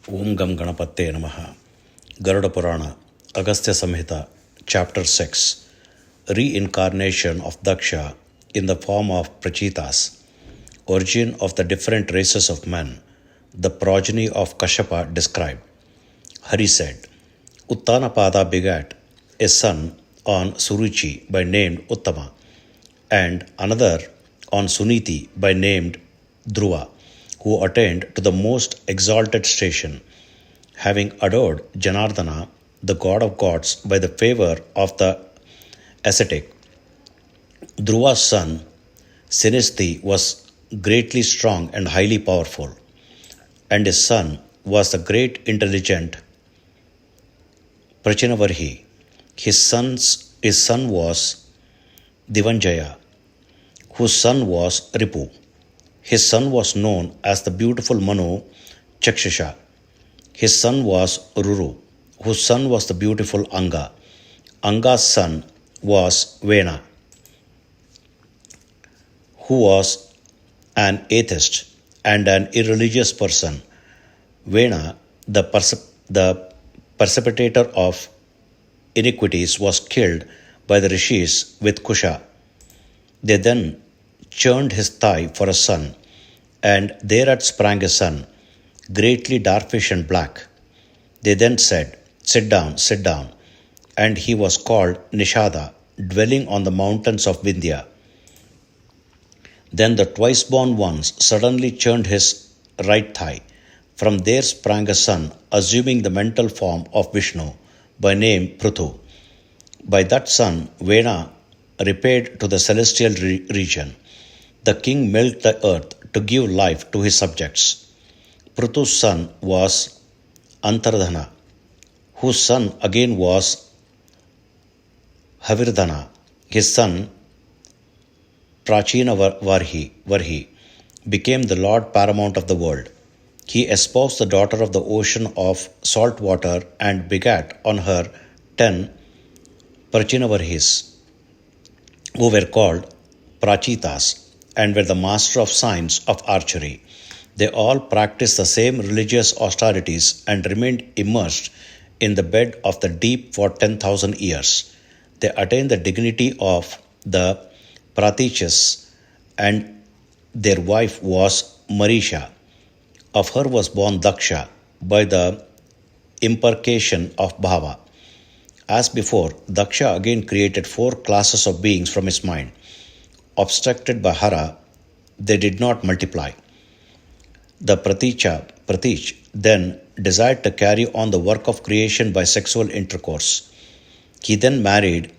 Om Gam Ganapatte Namaha. Garuda Purana, Agastya Samhita, Chapter 6. Re-incarnation of Daksha in the form of Prachetas. Origin of the different races of men. The progeny of Kashyapa described. Hari said, Uttanapada begat a son on Suruchi by named Uttama, and another on Suniti by named Dhruva, who attained to the most exalted station, having adored Janardana, the god of gods, by the favor of the ascetic. Dhruva's son, Sinisthi, was greatly strong and highly powerful, and his son was the great intelligent Prachinavarhi. His son was Divanjaya, whose son was Ripu. His son was known as the beautiful Manu Chakshasha. His son was Ruru, whose son was the beautiful Anga. Anga's son was Vena, who was an atheist and an irreligious person. Vena, the precipitator of iniquities, was killed by the rishis with Kusha. They then churned his thigh for a son, and thereat sprang a son, greatly darkish and black. They then said, Sit down, sit down. And he was called Nishada, dwelling on the mountains of Vindhya. Then the twice-born ones suddenly churned his right thigh. From there sprang a son, assuming the mental form of Vishnu, by name Pruthu. By that son, Vena repaired to the celestial region. The king milked the earth to give life to his subjects. Pruthu's son was Antardhana, whose son again was Havirdhana. His son Prachinavarhi became the lord paramount of the world. He espoused the daughter of the ocean of salt water and begat on her 10 Prachinavarhis, who were called Prachetas and were the master of science of archery. They all practiced the same religious austerities and remained immersed in the bed of the deep for 10,000 years. They attained the dignity of the Prachetas, and their wife was Marisha. Of her was born Daksha by the imprecation of Bhava. As before, Daksha again created 4 classes of beings from his mind. Obstructed by Hara, they did not multiply. The Pratich then desired to carry on the work of creation by sexual intercourse. He then married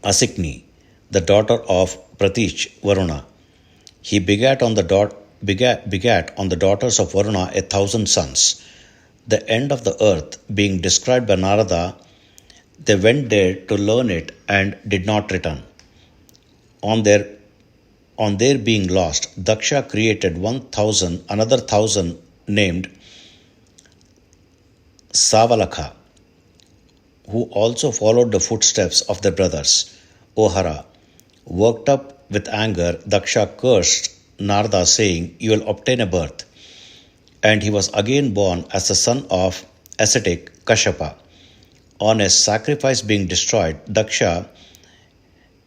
Asikni, the daughter of Pratich Varuna. He begat on the daughters of Varuna 1,000 sons. The end of the earth being described by Narada, they went there to learn it and did not return. On their being lost, Daksha created another 1,000 named Savalakha, who also followed the footsteps of their brothers. O Hara, worked up with anger, Daksha cursed Narada, saying, You will obtain a birth. And he was again born as the son of ascetic Kashyapa. On his sacrifice being destroyed, Daksha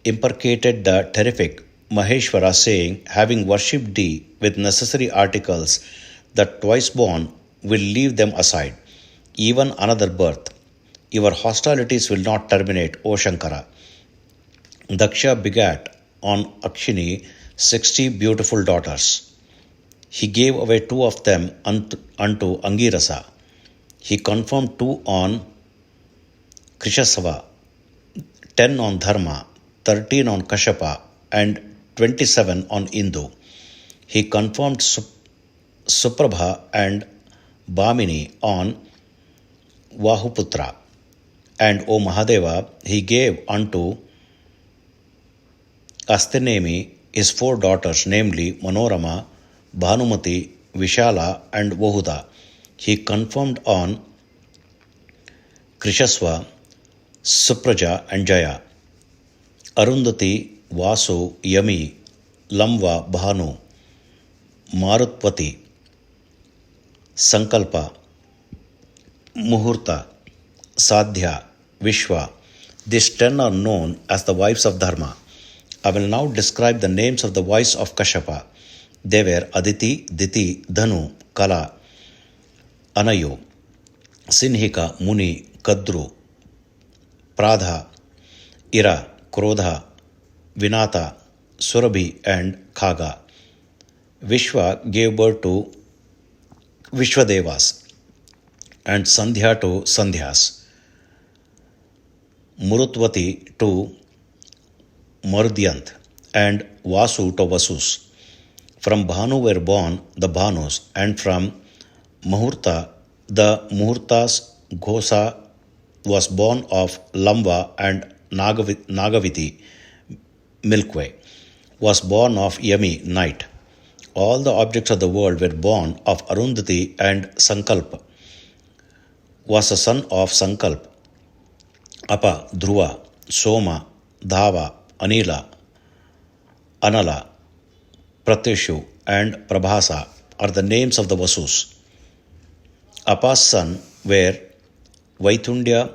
imprecated the terrific Maheshwara, saying, Having worshipped thee with necessary articles, the twice-born will leave them aside. Even another birth. Your hostilities will not terminate, O Shankara. Daksha begat on Akshini 60 beautiful daughters. He gave away 2 of them unto Angirasa. He confirmed 2 on Krishasava, 10 on Dharma, 13 on Kashyapa, and 27 on Indu. He confirmed Suprabha and Bhamini on Vahuputra. And O Mahadeva, he gave unto Astinemi his 4 daughters, namely Manorama, Bhanumati, Vishala, and Vahuda. He confirmed on Krishasva, Supraja, and Jaya. Arundhati, Vasu, Yami, Lamva, Bhanu, Marutpati, Sankalpa, Muhurta, Sadhya, Vishwa. These 10 are known as the wives of Dharma. I will now describe the names of the wives of Kashyapa. They were Aditi, Diti, Dhanu, Kala, Anayu, Sinhika, Muni, Kadru, Pradha, Ira, Krodha, Vinata, Surabhi, and Khaga. Vishwa gave birth to Vishwadevas and Sandhya to Sandhyas, Murutvati to Marudyant, and Vasu to Vasus. From Bhanu were born the Bhanus, and from Muhurta the Muhurtas. Ghosa was born of Lamba, and Nagaviti, Milkway, was born of Yami, night. All the objects of the world were born of Arundhati, and Sankalpa was the son of Sankalp. Apa, Dhruva, Soma, Dhava, Anila, Anala, Pratyushu, and Prabhasa are the names of the Vasus. Apa's son were Vaitundya,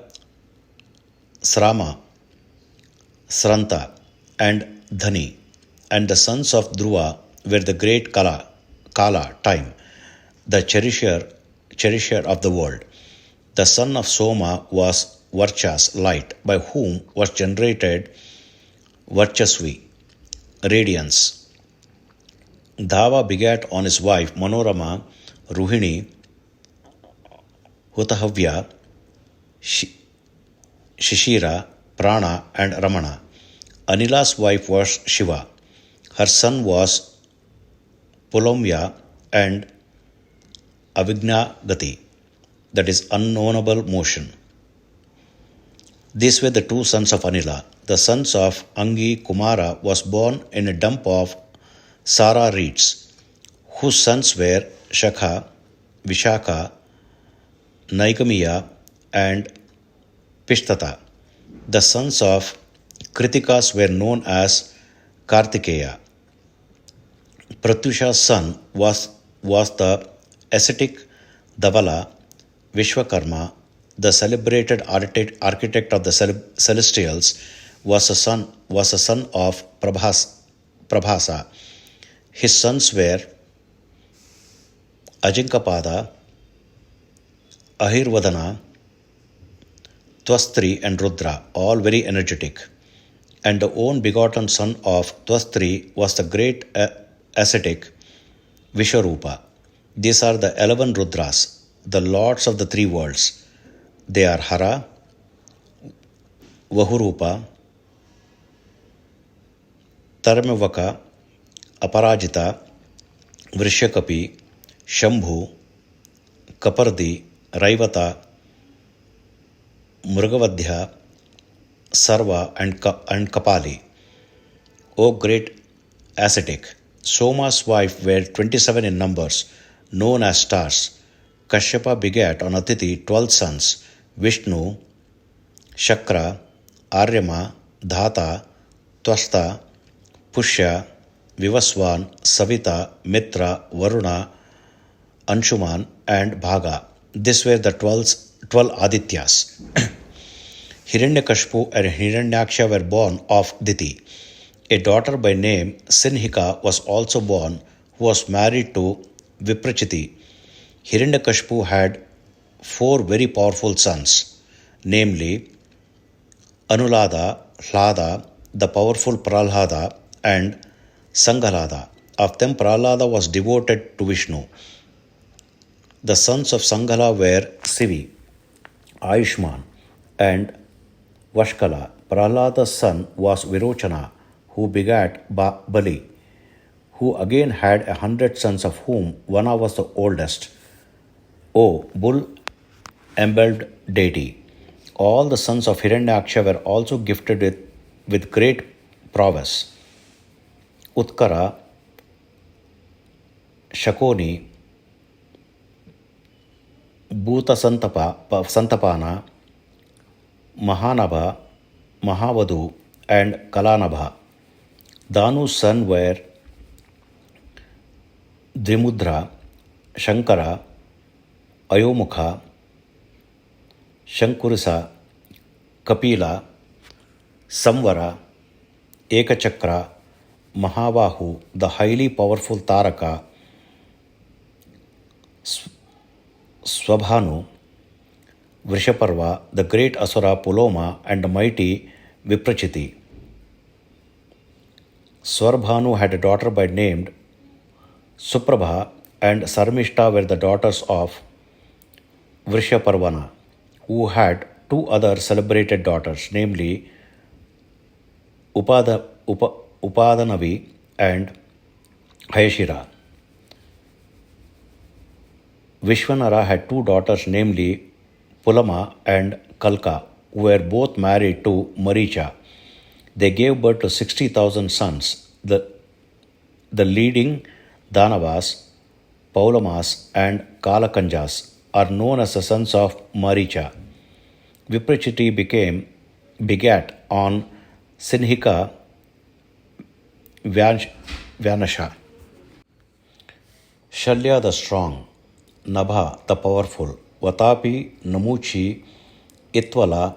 Srama, Sranta, and Dhani, and the sons of Dhruva were the great Kala, time, the cherisher of the world. The son of Soma was Varchas, light, by whom was generated Varchasvi, radiance. Dhava begat on his wife Manorama, Ruhini, Hutahavya, Shishira, Prana, and Ramana. Anila's wife was Shiva. Her son was Pulomya and Avignagati, that is unknowable motion. These were the two sons of Anila. The sons of Angi Kumara was born in a dump of Sara reeds, whose sons were Shakha, Vishaka, Naikamiya, and Pishtata. The sons of Kritikas were known as Kartikeya. Pratyusha's son was the ascetic Davala. Vishwakarma, the celebrated architect of the celestials, was a son of Prabhasa. His sons were Ajinkapada, Ahirvadana, Twastri, and Rudra, all very energetic. And the own begotten son of Twastri was the great ascetic Vishwarupa. These are the 11 Rudras, the lords of the three worlds. They are Hara, Vahurupa, Taramavaka, Aparajita, Vrishakapi, Shambhu, Kapardi, Raivata, Murgavadhya, Sarva, and Kapali. O great ascetic, Soma's wife were 27 in numbers, known as stars. Kashyapa begat on Aditi 12 sons: Vishnu, Shakra, Aryama, Dhata, Twasta, Pushya, Vivaswan, Savita, Mitra, Varuna, Anshuman, and Bhaga. These were the 12 Adityas. Hiranyakashipu and Hiranyaksha were born of Diti. A daughter by name Sinhika was also born, who was married to Viprachiti. Hiranyakashipu had 4 very powerful sons, namely Anulada, Hlada, the powerful Prahlada, and Sanghalada. Of them, Prahlada was devoted to Vishnu. The sons of Sanghala were Sivi, Ayushman, and Vashkala. Prahlada's son was Virochana, who begat Bali, who again had 100 sons, of whom Vana was the oldest. O bull-embelled deity! All the sons of Hiranyaksha were also gifted with great prowess. Utkara, Shakoni, Bhuta Santapana, Mahanabha, Mahavadu, and Kalanabha. Danu's sons were Dvimudra, Shankara, Ayomukha, Shankurisa, Kapila, Samvara, Ekachakra, Mahavahu, the highly powerful Taraka, Swabhanu, Vrishaparva, the great Asura Puloma, and the mighty Viprachiti. Swarbhanu had a daughter by named Suprabha, and Sarmishta were the daughters of Vrishaparvana, who had two other celebrated daughters, namely Upadanavi and Hayashira. Vishwanara had two daughters, namely Pulama and Kalka, who were both married to Maricha. They gave birth to 60,000 sons. The leading Danavas, Paulamas, and Kalakanjas are known as the sons of Maricha. Viprachiti begat on Sinhika Vyanasha, Shalya the strong, Nabha the powerful, Vatapi, Namuchi, Itwala,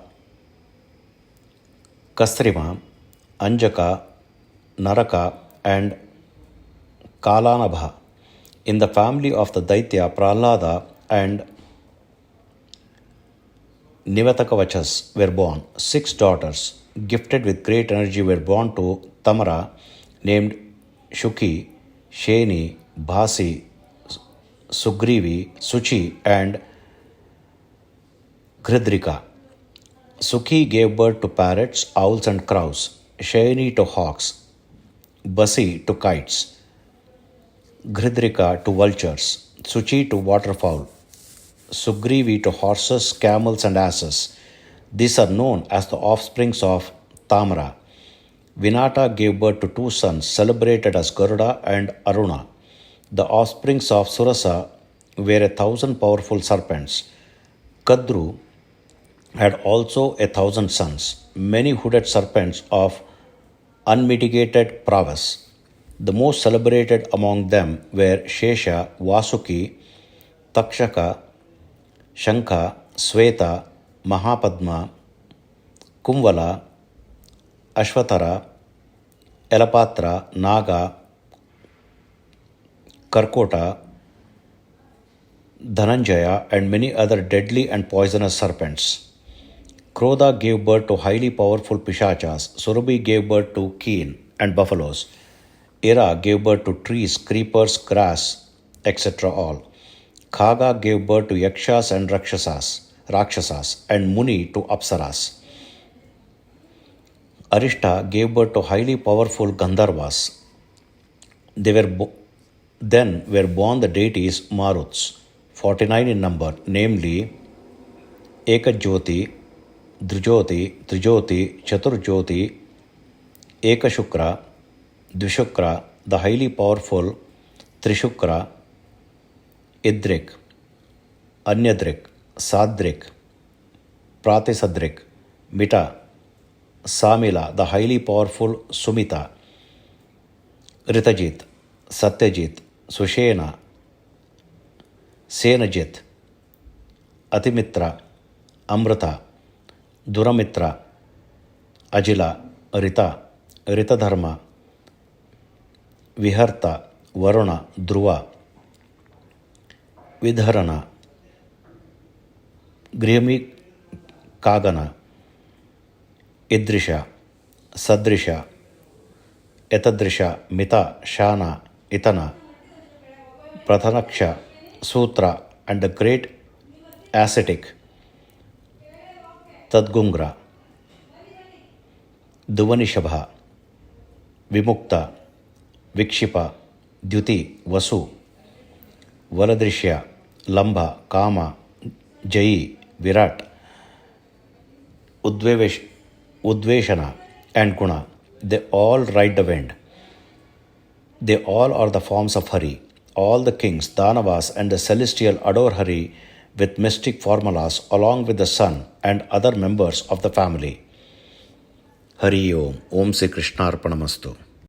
Kastrima, Anjaka, Naraka, and Kalanabha. In the family of the Daitya, Prahlada and Nivatakavachas were born. 6 daughters, gifted with great energy, were born to Tamara, named Shuki, Sheni, Bhasi, Sugrivi, Suchi, and Gridrika. Sukhi gave birth to parrots, owls, and crows, Shayani to hawks, Basi to kites, Gridrika to vultures, Suchi to waterfowl, Sugrivi to horses, camels, and asses. These are known as the offsprings of Tamara. Vinata gave birth to 2 sons, celebrated as Garuda and Aruna. The offsprings of Surasa were 1,000 powerful serpents. Kadru had also 1,000 sons, many hooded serpents of unmitigated prowess. The most celebrated among them were Shesha, Vasuki, Takshaka, Shankha, Sweta, Mahapadma, Kumvala, Ashvatara, Elapatra, Naga, Karkota, Dhananjaya, and many other deadly and poisonous serpents. Krodha gave birth to highly powerful Pishachas. Surabhi gave birth to keen and buffaloes. Ira gave birth to trees, creepers, grass, etc. all. Khaga gave birth to Yakshas and Rakshasas, and Muni to Apsaras. Arishta gave birth to highly powerful Gandharvas. Then were born the deities Maruts, 49 in number, namely Ekajyoti, Dhrujyoti, Trijyoti, Chaturjyoti, Ekashukra, Dvishukra, the highly powerful Trishukra, Idrik, Anyadrik, Sadrik, Pratisadrik, Mita, Samila, the highly powerful Sumita, Ritajit, Satyajit, Sushena, Senajit, Atimitra, Amrita, Duramitra, Ajila, Rita, Ritadharma, Viharta, Varuna, Dhruva, Vidharana, Grihami, Kagana, Idrisha, Sadrisha, Etadrisha, Mita, Shana, Itana, Prathanaksha, Sutra, and the great ascetic Tadgungra, Duvanishabha, Vimukta, Vikshipa, Dyuti, Vasu, Valadrishya, Lamba, Kama, Jayi, Virat, Udveshana, and Guna. They all ride the wind. They all are the forms of Hari. All the kings, Danavas, and the celestial adore Hari with mystic formulas along with the sun and other members of the family. Hari Om. Om Sri Krishnarpanamastu.